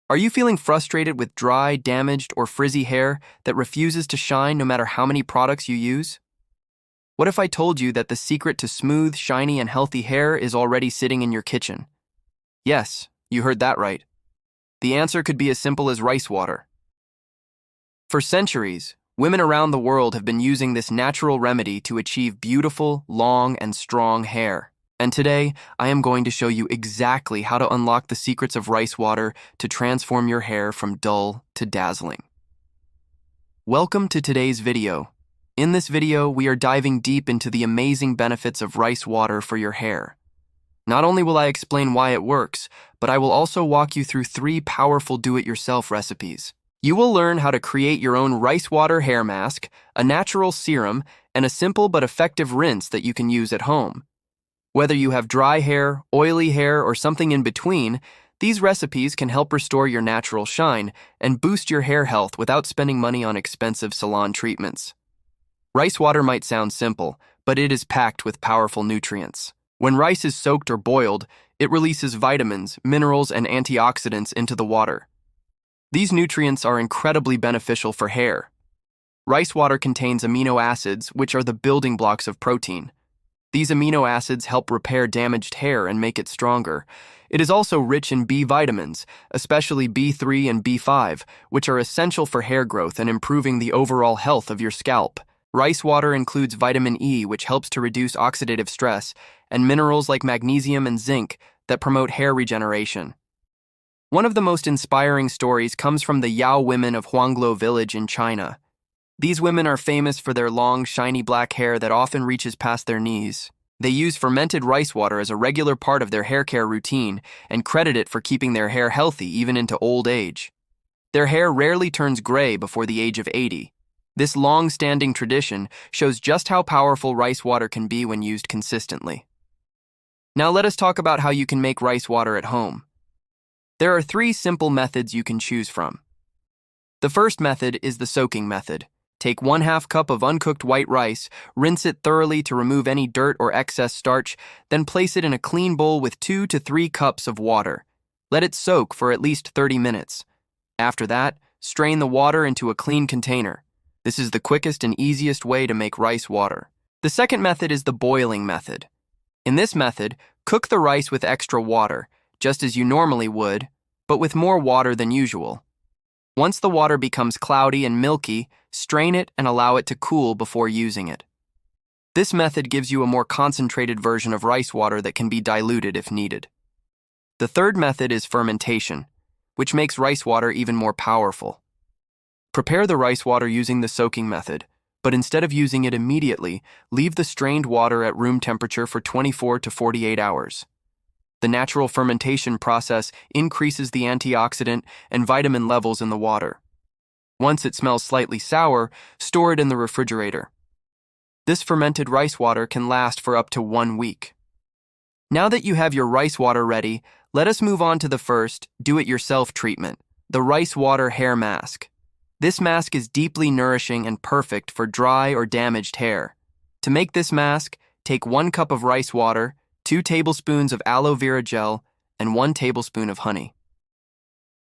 Are you feeling frustrated with dry, damaged, or frizzy hair that refuses to shine no matter how many products you use? What if I told you that the secret to smooth, shiny, and healthy hair is already sitting in your kitchen? Yes, you heard that right. The answer could be as simple as rice water. For centuries, women around the world have been using this natural remedy to achieve beautiful, long, and strong hair. And today, I am going to show you exactly how to unlock the secrets of rice water to transform your hair from dull to dazzling. Welcome to today's video. In this video, we are diving deep into the amazing benefits of rice water for your hair. Not only will I explain why it works, but I will also walk you through 3 powerful do-it-yourself recipes. You will learn how to create your own rice water hair mask, a natural serum, and a simple but effective rinse that you can use at home. Whether you have dry hair, oily hair, or something in between, these recipes can help restore your natural shine and boost your hair health without spending money on expensive salon treatments. Rice water might sound simple, but it is packed with powerful nutrients. When rice is soaked or boiled, it releases vitamins, minerals, and antioxidants into the water. These nutrients are incredibly beneficial for hair. Rice water contains amino acids, which are the building blocks of protein. These amino acids help repair damaged hair and make it stronger. It is also rich in B vitamins, especially B3 and B5, which are essential for hair growth and improving the overall health of your scalp. Rice water includes vitamin E, which helps to reduce oxidative stress, and minerals like magnesium and zinc that promote hair regeneration. One of the most inspiring stories comes from the Yao women of Huanglo village in China. These women are famous for their long, shiny black hair that often reaches past their knees. They use fermented rice water as a regular part of their hair care routine and credit it for keeping their hair healthy even into old age. Their hair rarely turns gray before the age of 80. This long-standing tradition shows just how powerful rice water can be when used consistently. Now let us talk about how you can make rice water at home. There are 3 simple methods you can choose from. The first method is the soaking method. Take 1/2 cup of uncooked white rice, rinse it thoroughly to remove any dirt or excess starch, then place it in a clean bowl with 2 to 3 cups of water. Let it soak for at least 30 minutes. After that, strain the water into a clean container. This is the quickest and easiest way to make rice water. The second method is the boiling method. In this method, cook the rice with extra water, just as you normally would, but with more water than usual. Once the water becomes cloudy and milky, strain it and allow it to cool before using it. This method gives you a more concentrated version of rice water that can be diluted if needed. The third method is fermentation, which makes rice water even more powerful. Prepare the rice water using the soaking method, but instead of using it immediately, leave the strained water at room temperature for 24 to 48 hours. The natural fermentation process increases the antioxidant and vitamin levels in the water. Once it smells slightly sour, store it in the refrigerator. This fermented rice water can last for up to 1 week. Now that you have your rice water ready, let us move on to the first do-it-yourself treatment, the rice water hair mask. This mask is deeply nourishing and perfect for dry or damaged hair. To make this mask, take 1 cup of rice water, 2 tablespoons of aloe vera gel, and 1 tablespoon of honey.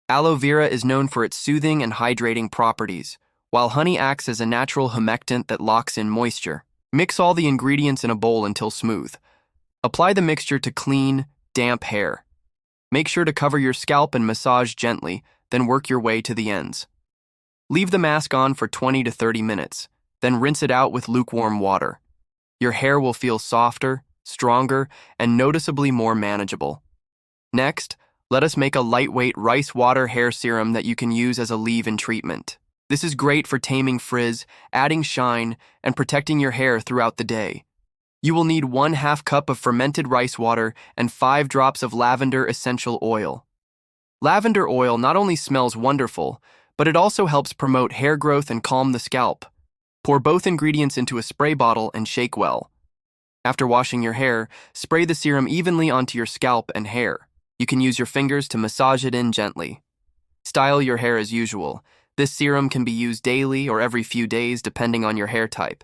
Aloe vera is known for its soothing and hydrating properties, while honey acts as a natural humectant that locks in moisture. Mix all the ingredients in a bowl until smooth. Apply the mixture to clean, damp hair. Make sure to cover your scalp and massage gently, then work your way to the ends. Leave the mask on for 20 to 30 minutes, then rinse it out with lukewarm water. Your hair will feel softer, stronger, and noticeably more manageable. Next, let us make a lightweight rice water hair serum that you can use as a leave-in treatment. This is great for taming frizz, adding shine, and protecting your hair throughout the day. You will need 1/2 cup of fermented rice water and 5 drops of lavender essential oil. Lavender oil not only smells wonderful, but it also helps promote hair growth and calm the scalp. Pour both ingredients into a spray bottle and shake well. After washing your hair, spray the serum evenly onto your scalp and hair. You can use your fingers to massage it in gently. Style your hair as usual. This serum can be used daily or every few days depending on your hair type.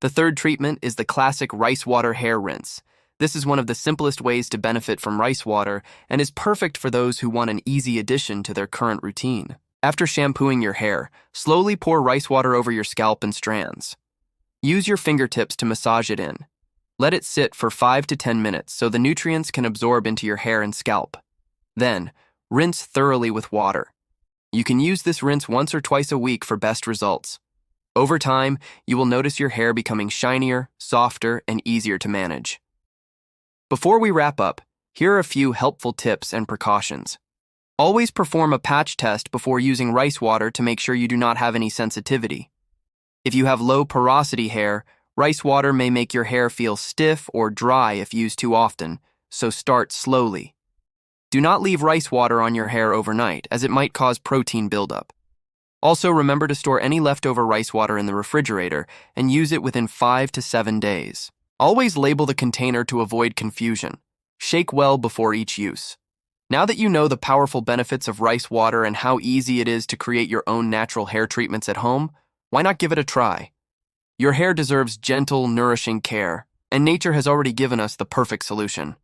The third treatment is the classic rice water hair rinse. This is one of the simplest ways to benefit from rice water and is perfect for those who want an easy addition to their current routine. After shampooing your hair, slowly pour rice water over your scalp and strands. Use your fingertips to massage it in. Let it sit for 5 to 10 minutes so the nutrients can absorb into your hair and scalp. Then, rinse thoroughly with water. You can use this rinse once or twice a week for best results. Over time, you will notice your hair becoming shinier, softer, and easier to manage. Before we wrap up, here are a few helpful tips and precautions. Always perform a patch test before using rice water to make sure you do not have any sensitivity. If you have low porosity hair, rice water may make your hair feel stiff or dry if used too often, so start slowly. Do not leave rice water on your hair overnight, as it might cause protein buildup. Also, remember to store any leftover rice water in the refrigerator and use it within 5 to 7 days. Always label the container to avoid confusion. Shake well before each use. Now that you know the powerful benefits of rice water and how easy it is to create your own natural hair treatments at home, why not give it a try? Your hair deserves gentle, nourishing care, and nature has already given us the perfect solution.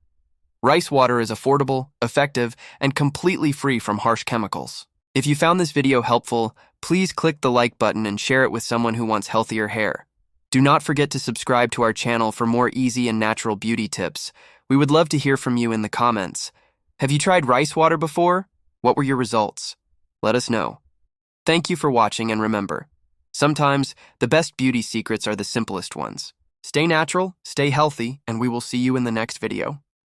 Rice water is affordable, effective, and completely free from harsh chemicals. If you found this video helpful, please click the like button and share it with someone who wants healthier hair. Do not forget to subscribe to our channel for more easy and natural beauty tips. We would love to hear from you in the comments. Have you tried rice water before? What were your results? Let us know. Thank you for watching, and remember, sometimes the best beauty secrets are the simplest ones. Stay natural, stay healthy, and we will see you in the next video.